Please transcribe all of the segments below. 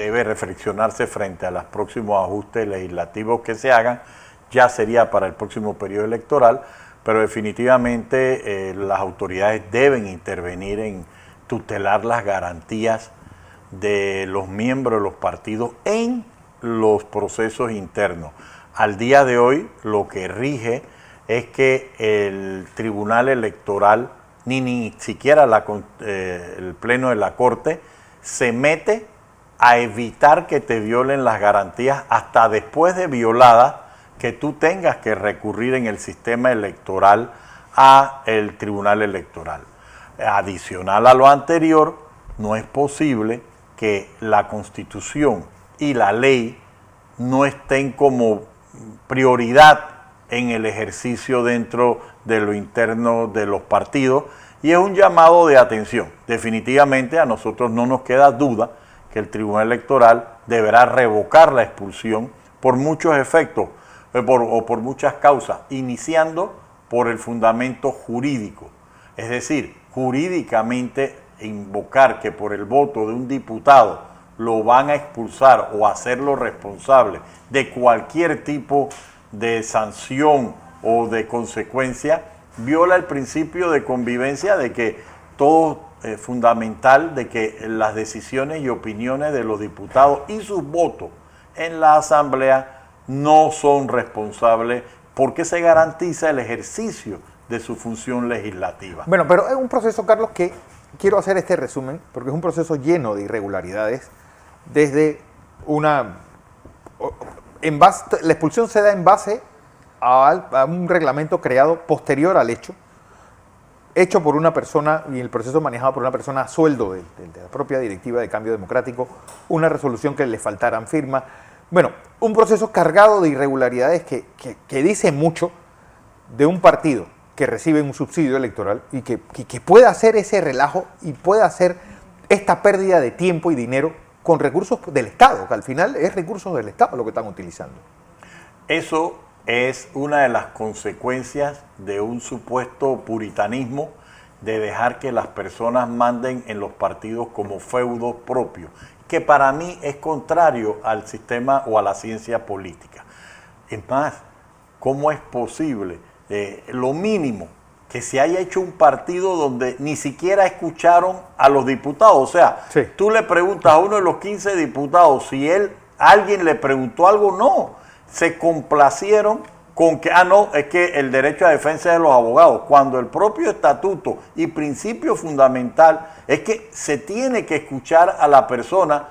debe reflexionarse frente a los próximos ajustes legislativos que se hagan, ya sería para el próximo periodo electoral, pero definitivamente las autoridades deben intervenir en tutelar las garantías de los miembros de los partidos en los procesos internos. Al día de hoy lo que rige es que el Tribunal Electoral, ni siquiera el Pleno de la Corte, se mete a evitar que te violen las garantías hasta después de violadas, que tú tengas que recurrir en el sistema electoral a el Tribunal Electoral. Adicional a lo anterior, no es posible que la Constitución y la ley no estén como prioridad en el ejercicio dentro de lo interno de los partidos, y es un llamado de atención. Definitivamente a nosotros no nos queda duda que el Tribunal Electoral deberá revocar la expulsión por muchos efectos o por muchas causas, iniciando por el fundamento jurídico. Es decir, jurídicamente invocar que por el voto de un diputado lo van a expulsar o hacerlo responsable de cualquier tipo de sanción o de consecuencia, viola el principio de convivencia, de que todo es fundamental, de que las decisiones y opiniones de los diputados y sus votos en la Asamblea no son responsables, porque se garantiza el ejercicio de su función legislativa. Bueno, pero es un proceso, Carlos, que quiero hacer este resumen, porque es un proceso lleno de irregularidades, desde la expulsión se da en base a un reglamento creado posterior al hecho por una persona, y el proceso manejado por una persona a sueldo de la propia directiva de Cambio Democrático, una resolución que le faltaran firmas. Bueno, un proceso cargado de irregularidades que dice mucho de un partido que recibe un subsidio electoral y que puede hacer ese relajo y puede hacer esta pérdida de tiempo y dinero con recursos del Estado, que al final es recursos del Estado lo que están utilizando. Eso es una de las consecuencias de un supuesto puritanismo de dejar que las personas manden en los partidos como feudos propios, que para mí es contrario al sistema o a la ciencia política. Es más, ¿cómo es posible? Lo mínimo, que se haya hecho un partido donde ni siquiera escucharon a los diputados. O sea, sí, tú le preguntas a uno de los 15 diputados si alguien le preguntó algo. No, se complacieron con que, no, es que el derecho a defensa de los abogados, cuando el propio estatuto y principio fundamental es que se tiene que escuchar a la persona,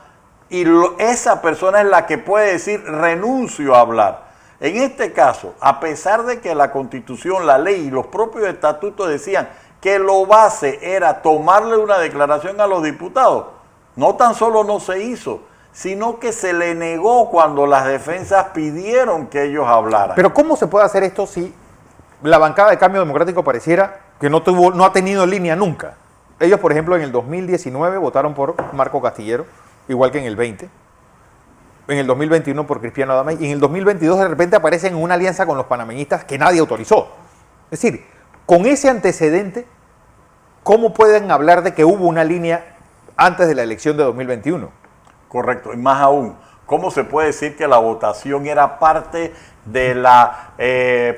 y esa persona es la que puede decir renuncio a hablar. En este caso, a pesar de que la Constitución, la ley y los propios estatutos decían que lo base era tomarle una declaración a los diputados, no tan solo no se hizo, sino que se le negó cuando las defensas pidieron que ellos hablaran. Pero ¿cómo se puede hacer esto si la bancada de Cambio Democrático pareciera que no ha tenido línea nunca? Ellos, por ejemplo, en el 2019 votaron por Marco Castillero, igual que en el 20. En el 2021 por Cristiano Adamay, y en el 2022 de repente aparecen en una alianza con los panameñistas que nadie autorizó. Es decir, con ese antecedente, ¿cómo pueden hablar de que hubo una línea antes de la elección de 2021? Correcto, y más aún, ¿cómo se puede decir que la votación era parte de la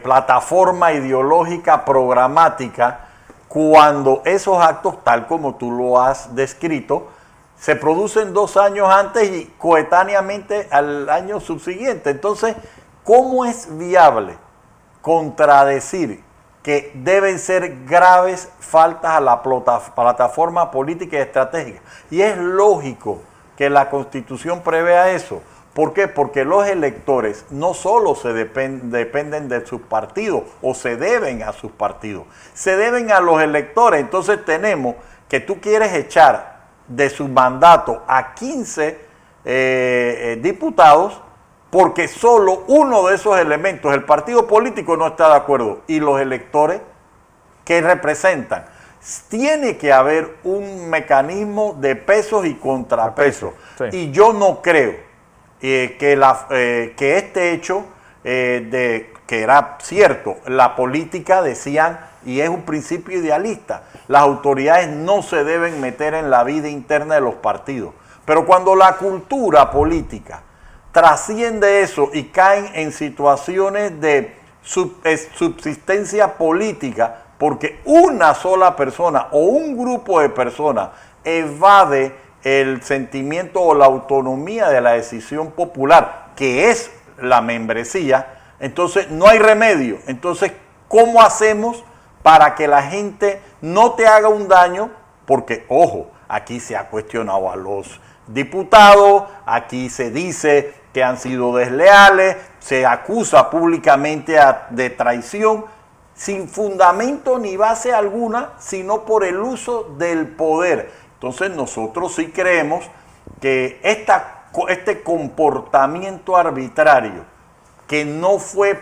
plataforma ideológica programática cuando esos actos, tal como tú lo has descrito, se producen 2 años antes y coetáneamente al año subsiguiente? Entonces, ¿cómo es viable contradecir que deben ser graves faltas a la plataforma política y estratégica? Y es lógico que la Constitución prevea eso. ¿Por qué? Porque los electores no solo dependen de sus partidos o se deben a sus partidos, se deben a los electores. Entonces tenemos que tú quieres echar de su mandato a 15 diputados porque solo uno de esos elementos, el partido político, no está de acuerdo, y los electores que representan. Tiene que haber un mecanismo de pesos y contrapesos. Sí. Y yo no creo que este hecho, que era cierto, la política decían, y es un principio idealista, las autoridades no se deben meter en la vida interna de los partidos, Pero cuando la cultura política trasciende eso y caen en situaciones de subsistencia política, porque una sola persona o un grupo de personas evade el sentimiento o la autonomía de la decisión popular, que es la membresía, entonces no hay remedio. Entonces, ¿cómo hacemos para que la gente no te haga un daño? Porque, ojo, aquí se ha cuestionado a los diputados, aquí se dice que han sido desleales, se acusa públicamente de traición, sin fundamento ni base alguna, sino por el uso del poder. Entonces nosotros sí creemos que este comportamiento arbitrario, que no fue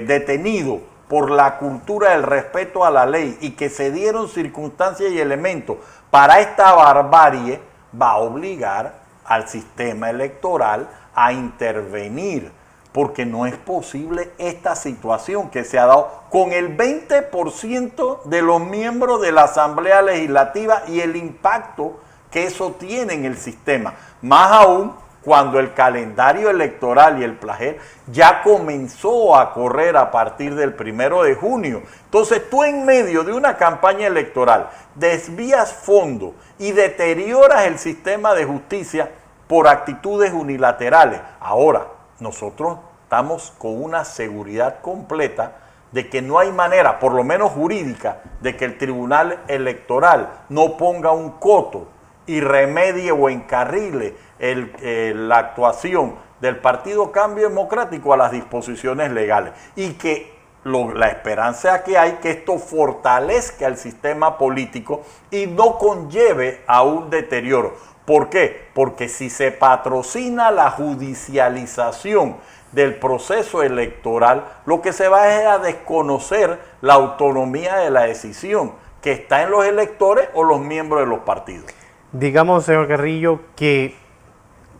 detenido por la cultura del respeto a la ley y que se dieron circunstancias y elementos para esta barbarie, va a obligar al sistema electoral a intervenir, porque no es posible esta situación que se ha dado con el 20% de los miembros de la Asamblea Legislativa y el impacto que eso tiene en el sistema, más aún cuando el calendario electoral y el plagio ya comenzó a correr a partir del 1 de junio. Entonces tú en medio de una campaña electoral desvías fondos y deterioras el sistema de justicia por actitudes unilaterales. Ahora, nosotros estamos con una seguridad completa de que no hay manera, por lo menos jurídica, de que el Tribunal Electoral no ponga un coto y remedie o encarrile la actuación del Partido Cambio Democrático a las disposiciones legales. Y que la esperanza que hay que esto fortalezca el sistema político y no conlleve a un deterioro. ¿Por qué? Porque si se patrocina la judicialización del proceso electoral, lo que se va es a desconocer la autonomía de la decisión que está en los electores o los miembros de los partidos. Digamos, señor Carrillo, que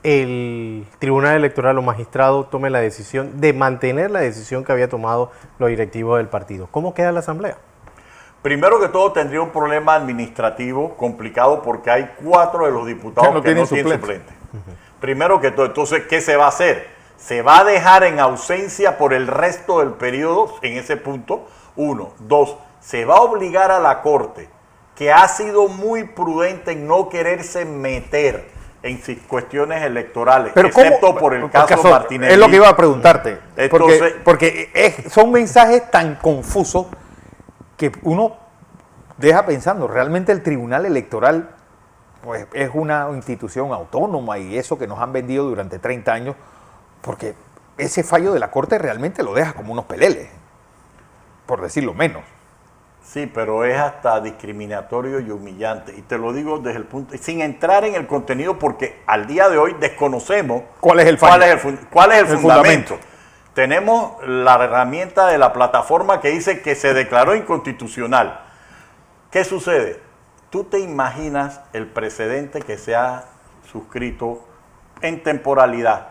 el Tribunal Electoral o magistrado tome la decisión de mantener la decisión que había tomado los directivos del partido. ¿Cómo queda la Asamblea? Primero que todo tendría un problema administrativo complicado porque hay 4 de los diputados que no tienen suplente. Primero que todo, entonces, ¿qué se va a hacer? Se va a dejar en ausencia por el resto del periodo en ese punto, 1. 2, se va a obligar a la Corte, que ha sido muy prudente en no quererse meter en cuestiones electorales, pero excepto por el caso Martinelli. Es lo que iba a preguntarte, Entonces, porque son mensajes tan confusos que uno deja pensando, realmente el Tribunal Electoral pues, es una institución autónoma y eso que nos han vendido durante 30 años, porque ese fallo de la Corte realmente lo deja como unos peleles, por decirlo menos. Sí, pero es hasta discriminatorio y humillante. Y te lo digo desde el punto, sin entrar en el contenido, porque al día de hoy desconocemos cuál es el fallo, cuál es el fundamento. Tenemos la herramienta de la plataforma que dice que se declaró inconstitucional. ¿Qué sucede? Tú te imaginas el precedente que se ha suscrito en temporalidad.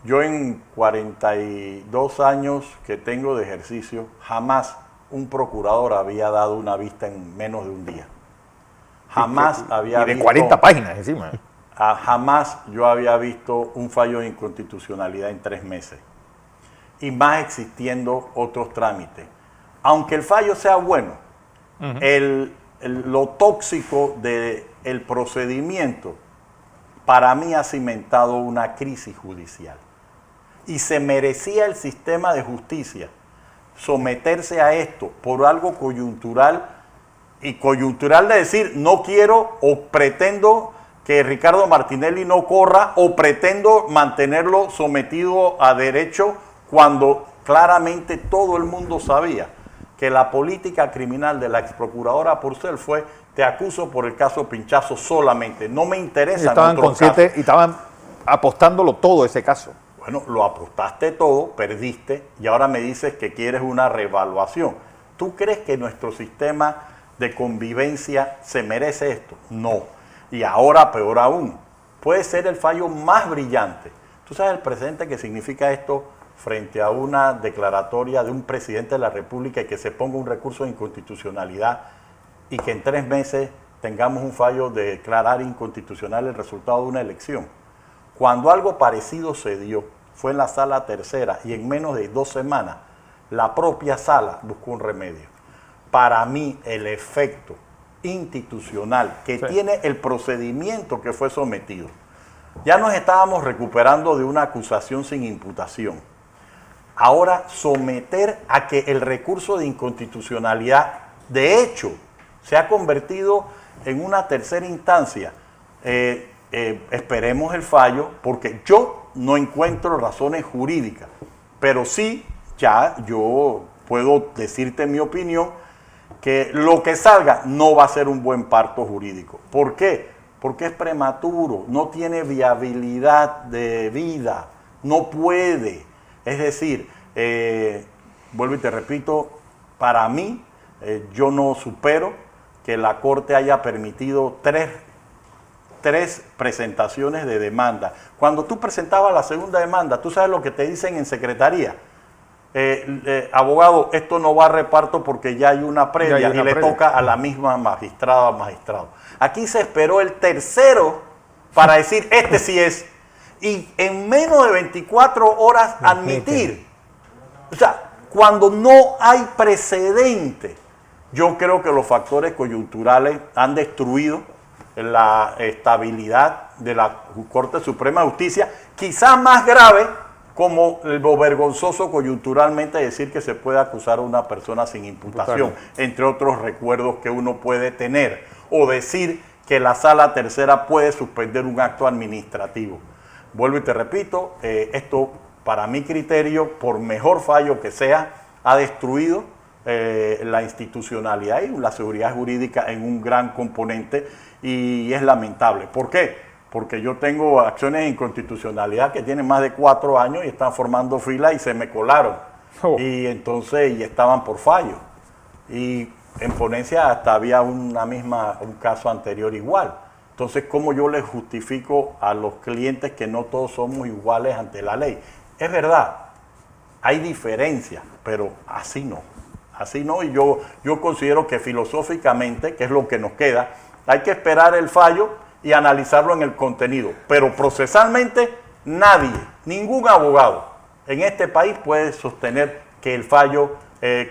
Yo en 42 años que tengo de ejercicio, jamás un procurador había dado una vista en menos de un día. Jamás había visto... Y de 40 páginas encima. Jamás yo había visto un fallo de inconstitucionalidad en 3 meses. Y más existiendo otros trámites. Aunque el fallo sea bueno, lo tóxico del procedimiento para mí ha cimentado una crisis judicial. Y se merecía el sistema de justicia someterse a esto por algo coyuntural, y coyuntural de decir no quiero o pretendo que Ricardo Martinelli no corra o pretendo mantenerlo sometido a derecho, cuando claramente todo el mundo sabía que la política criminal de la ex procuradora Purcell fue: te acuso por el caso Pinchazo solamente, no me interesa. Estaban conscientes y estaban apostándolo todo ese caso. Bueno, lo apostaste todo, perdiste y ahora me dices que quieres una reevaluación. ¿Tú crees que nuestro sistema de convivencia se merece esto? No. Y ahora, peor aún, puede ser el fallo más brillante. ¿Tú sabes el precedente que significa esto frente a una declaratoria de un presidente de la República y que se ponga un recurso de inconstitucionalidad y que en 3 meses tengamos un fallo de declarar inconstitucional el resultado de una elección. Cuando algo parecido se dio, fue en la sala tercera y en menos de 2 semanas, la propia sala buscó un remedio. Para mí, el efecto institucional que tiene el procedimiento que fue sometido, ya nos estábamos recuperando de una acusación sin imputación. Ahora, someter a que el recurso de inconstitucionalidad, de hecho, se ha convertido en una tercera instancia. Esperemos el fallo, porque yo no encuentro razones jurídicas, pero sí, ya yo puedo decirte mi opinión, que lo que salga no va a ser un buen parto jurídico. ¿Por qué? Porque es prematuro, no tiene viabilidad de vida, no puede. Es decir, vuelvo y te repito, para mí, yo no supero que la Corte haya permitido tres presentaciones de demanda. Cuando tú presentabas la segunda demanda, tú sabes lo que te dicen en secretaría. Abogado, esto no va a reparto porque ya hay una previa y le toca a la misma magistrada o magistrado. Aquí se esperó el tercero para decir, este sí es. Y en menos de 24 horas admitir. O sea, cuando no hay precedente, yo creo que los factores coyunturales han destruido la estabilidad de la Corte Suprema de Justicia, quizás más grave como lo vergonzoso coyunturalmente decir que se puede acusar a una persona sin imputación, entre otros recuerdos que uno puede tener, o decir que la sala tercera puede suspender un acto administrativo. Vuelvo y te repito, esto para mi criterio, por mejor fallo que sea, ha destruido la institucionalidad y la seguridad jurídica en un gran componente, y es lamentable. ¿Por qué? Porque yo tengo acciones de inconstitucionalidad que tienen más de 4 años y están formando fila y se me colaron. Y entonces y estaban por fallo. Y en ponencia hasta había un caso anterior igual. Entonces, ¿cómo yo les justifico a los clientes que no todos somos iguales ante la ley? Es verdad, hay diferencias, pero así no. Así no, y yo considero que filosóficamente, que es lo que nos queda, hay que esperar el fallo y analizarlo en el contenido. Pero procesalmente, nadie, ningún abogado en este país puede sostener que el fallo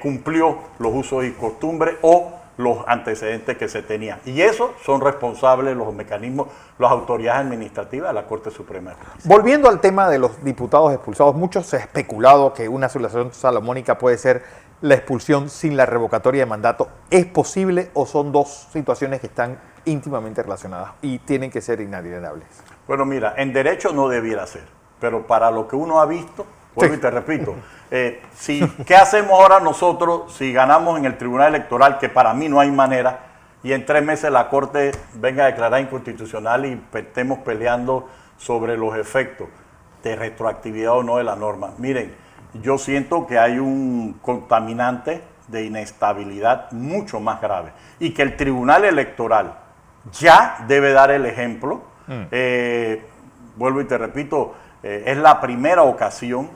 cumplió los usos y costumbres o los antecedentes que se tenían. Y eso son responsables los mecanismos, las autoridades administrativas de la Corte Suprema de Justicia. Volviendo al tema de los diputados expulsados, mucho se ha especulado que una solución salomónica puede ser la expulsión sin la revocatoria de mandato. ¿Es posible o son dos situaciones que están íntimamente relacionadas y tienen que ser inalienables? Bueno, mira, en derecho no debiera ser, pero para lo que uno ha visto, vuelvo y te repito, ¿qué hacemos ahora nosotros si ganamos en el Tribunal Electoral, que para mí no hay manera, y en 3 meses la Corte venga a declarar inconstitucional y estemos peleando sobre los efectos de retroactividad o no de la norma? Miren, yo siento que hay un contaminante de inestabilidad mucho más grave y que el Tribunal Electoral ya debe dar el ejemplo. Vuelvo y te repito, es la primera ocasión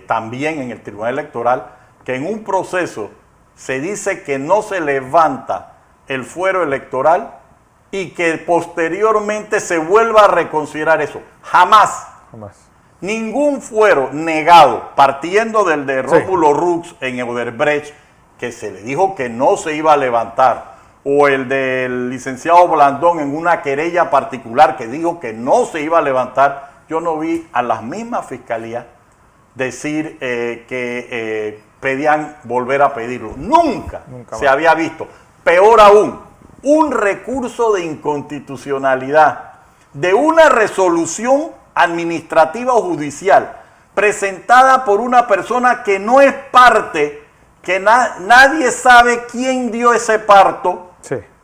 también en el Tribunal Electoral que en un proceso se dice que no se levanta el fuero electoral y que posteriormente se vuelva a reconsiderar eso. Jamás. Ningún fuero negado, partiendo del de Rómulo Rux en Odebrecht, que se le dijo que no se iba a levantar, o el del licenciado Blandón en una querella particular que dijo que no se iba a levantar. Yo no vi a las mismas fiscalías decir que pedían volver a pedirlo. Nunca se había visto. Peor aún, un recurso de inconstitucionalidad de una resolución administrativa o judicial presentada por una persona que no es parte, que nadie sabe quién dio ese parto,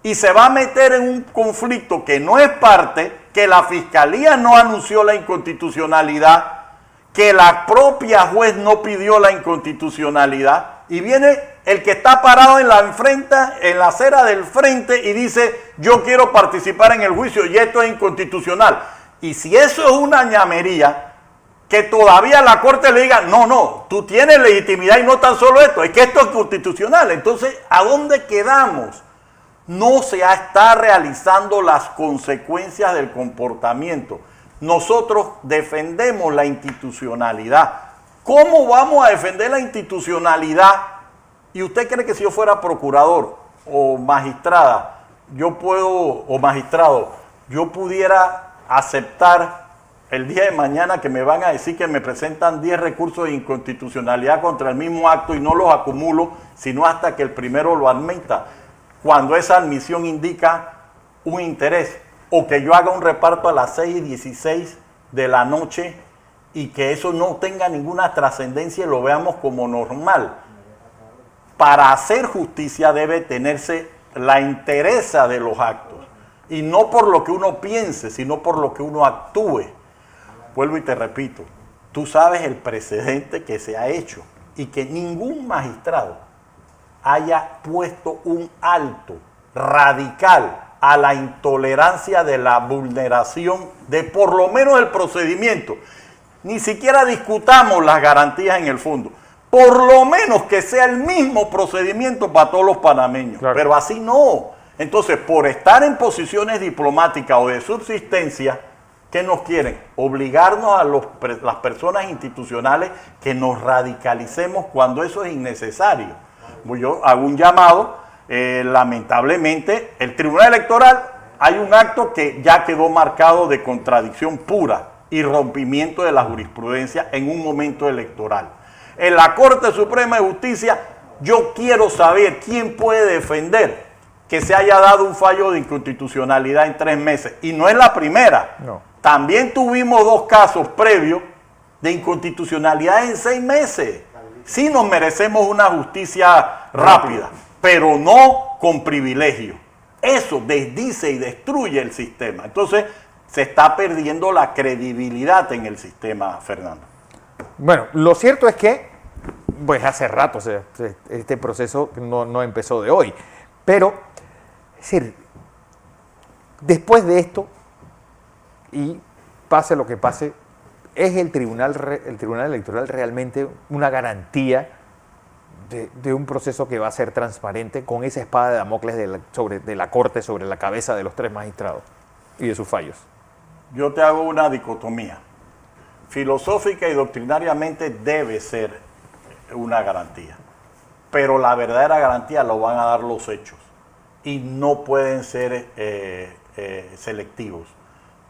y se va a meter en un conflicto que no es parte, que la fiscalía no anunció la inconstitucionalidad, que la propia juez no pidió la inconstitucionalidad, y viene el que está parado en la acera del frente y dice: yo quiero participar en el juicio y esto es inconstitucional. Y si eso es una ñamería, que todavía la Corte le diga: no, tú tienes legitimidad y no tan solo esto, es que esto es constitucional. Entonces, ¿a dónde quedamos? No está realizando las consecuencias del comportamiento. Nosotros defendemos la institucionalidad. ¿Cómo vamos a defender la institucionalidad? ¿Y usted cree que si yo fuera procurador o magistrada, yo pudiera aceptar el día de mañana que me van a decir que me presentan 10 recursos de inconstitucionalidad contra el mismo acto y no los acumulo, sino hasta que el primero lo admita, cuando esa admisión indica un interés, o que yo haga un reparto a las 6:16 de la noche y que eso no tenga ninguna trascendencia y lo veamos como normal? Para hacer justicia debe tenerse la entereza de los actos, y no por lo que uno piense, sino por lo que uno actúe. Vuelvo y te repito, tú sabes el precedente que se ha hecho y que ningún magistrado haya puesto un alto radical a la intolerancia de la vulneración de por lo menos el procedimiento. Ni siquiera discutamos las garantías en el fondo. Por lo menos que sea el mismo procedimiento para todos los panameños. Claro. Pero así no. Entonces, por estar en posiciones diplomáticas o de subsistencia, ¿qué nos quieren? Obligarnos a las personas institucionales que nos radicalicemos cuando eso es innecesario. Yo hago un llamado, lamentablemente, el Tribunal Electoral, hay un acto que ya quedó marcado de contradicción pura y rompimiento de la jurisprudencia en un momento electoral. En la Corte Suprema de Justicia, yo quiero saber quién puede defender que se haya dado un fallo de inconstitucionalidad en 3 meses. Y no es la primera. No. También tuvimos 2 casos previos de inconstitucionalidad en 6 meses. Sí nos merecemos una justicia rápida, pero no con privilegio. Eso desdice y destruye el sistema. Entonces, se está perdiendo la credibilidad en el sistema, Fernando. Bueno, lo cierto es que, pues hace rato, este proceso no empezó de hoy. Pero, es decir, después de esto, y pase lo que pase, ¿es el Tribunal Electoral realmente una garantía de un proceso que va a ser transparente con esa espada de Damocles de la Corte sobre la cabeza de los 3 magistrados y de sus fallos? Yo te hago una dicotomía. Filosófica y doctrinariamente debe ser una garantía, pero la verdadera garantía lo van a dar los hechos y no pueden ser selectivos.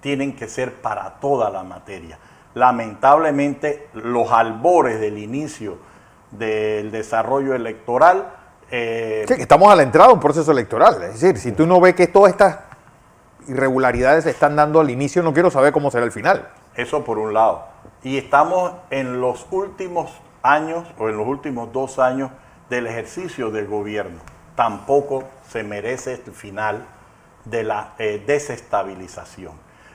Tienen que ser para toda la materia. Lamentablemente, los albores del inicio del desarrollo electoral... sí, que estamos a la entrada de un proceso electoral. Es decir, si tú no ves que todas estas irregularidades se están dando al inicio, no quiero saber cómo será el final. Eso por un lado. Y estamos en los últimos años, o en los últimos 2 años del ejercicio del gobierno. Tampoco se merece el final de la desestabilización.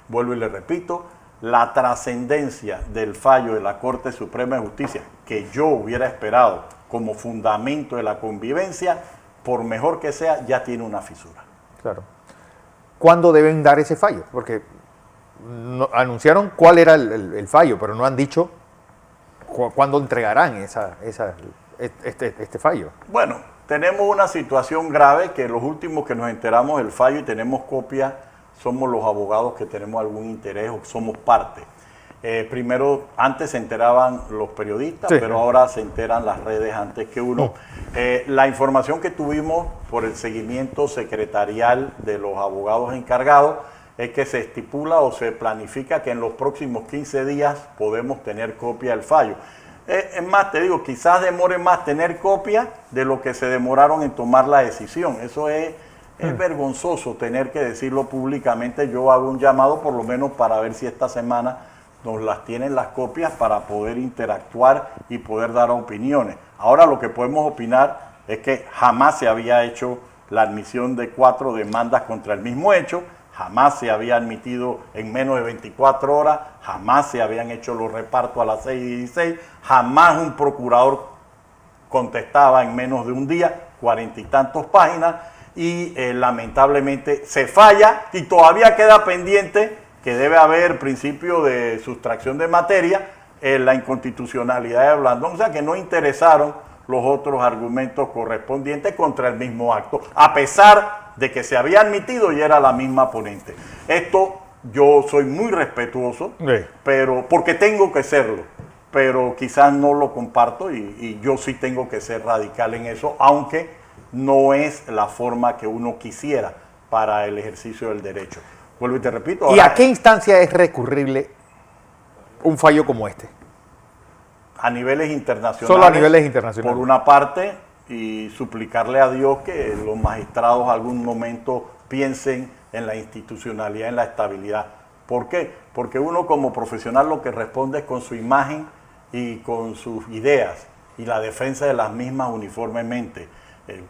Vuelvo y le repito, la trascendencia del fallo de la Corte Suprema de Justicia, que yo hubiera esperado como fundamento de la convivencia, por mejor que sea, ya tiene una fisura. Claro. ¿Cuándo deben dar ese fallo? Porque anunciaron cuál era el fallo, pero no han dicho cuándo entregarán este fallo. Bueno, tenemos una situación grave que los últimos que nos enteramos del fallo y tenemos copia somos los abogados que tenemos algún interés o somos parte. Primero, antes se enteraban los periodistas, sí, pero ahora se enteran las redes antes que uno. La información que tuvimos por el seguimiento secretarial de los abogados encargados es que se estipula o se planifica que en los próximos 15 días podemos tener copia del fallo. Es más, te digo, quizás demore más tener copia de lo que se demoraron en tomar la decisión. Eso es vergonzoso tener que decirlo públicamente. Yo hago un llamado por lo menos para ver si esta semana nos las tienen las copias para poder interactuar y poder dar opiniones. Ahora lo que podemos opinar es que jamás se había hecho la admisión de 4 demandas contra el mismo hecho, jamás se había admitido en menos de 24 horas, jamás se habían hecho los repartos a las 6:16, jamás un procurador contestaba en menos de un día, 40 y tantos páginas, y lamentablemente se falla y todavía queda pendiente que debe haber principio de sustracción de materia, la inconstitucionalidad de Blandón, o sea que no interesaron los otros argumentos correspondientes contra el mismo acto, a pesar de que se había admitido y era la misma ponente. Esto yo soy muy respetuoso, Sí. pero porque tengo que serlo, pero quizás no lo comparto y yo sí tengo que ser radical en eso, aunque no es la forma que uno quisiera para el ejercicio del derecho. Vuelvo y te repito. ¿Y ahora, a qué instancia es recurrible un fallo como este? a niveles internacionales. Solo a niveles internacionales. Por una parte, y suplicarle a Dios que los magistrados algún momento piensen en la institucionalidad, en la estabilidad. ¿Por qué? Porque uno como profesional lo que responde es con su imagen y con sus ideas y la defensa de las mismas uniformemente.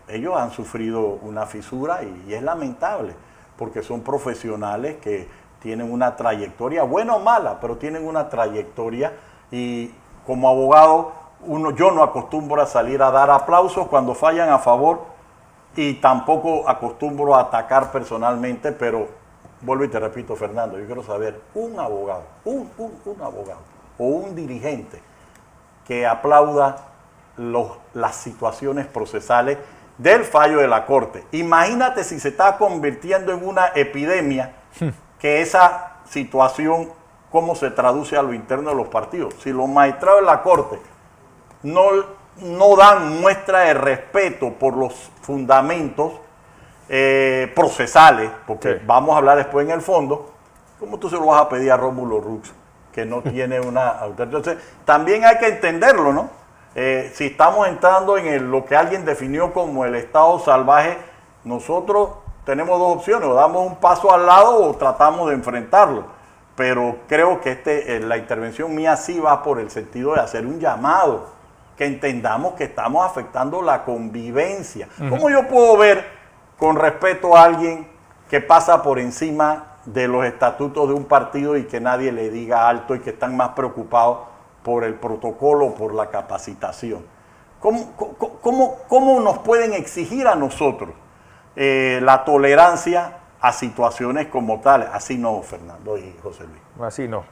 Ellos han sufrido una fisura y es lamentable, porque son profesionales que tienen una trayectoria, buena o mala, pero tienen una trayectoria y como abogado yo no acostumbro a salir a dar aplausos cuando fallan a favor y tampoco acostumbro a atacar personalmente, pero vuelvo y te repito, Fernando, yo quiero saber un abogado, un abogado o un dirigente que aplauda las situaciones procesales del fallo de la Corte. Imagínate si se está convirtiendo en una epidemia, que esa situación, cómo se traduce a lo interno de los partidos. Si los magistrados de la Corte no dan muestra de respeto por los fundamentos procesales, porque Sí. vamos a hablar después en el fondo, ¿cómo tú se lo vas a pedir a Rómulo Rux, que no tiene una autoridad? Entonces, también hay que entenderlo, ¿no? Si estamos entrando en lo que alguien definió como el estado salvaje, nosotros tenemos dos opciones: o damos un paso al lado o tratamos de enfrentarlo. Pero creo que la intervención mía sí va por el sentido de hacer un llamado, que entendamos que estamos afectando la convivencia. ¿Cómo yo puedo ver con respeto a alguien que pasa por encima de los estatutos de un partido y que nadie le diga alto y que están más preocupados por el protocolo, por la capacitación? ¿Cómo nos pueden exigir a nosotros la tolerancia a situaciones como tales? Así no, Fernando y José Luis. Así no.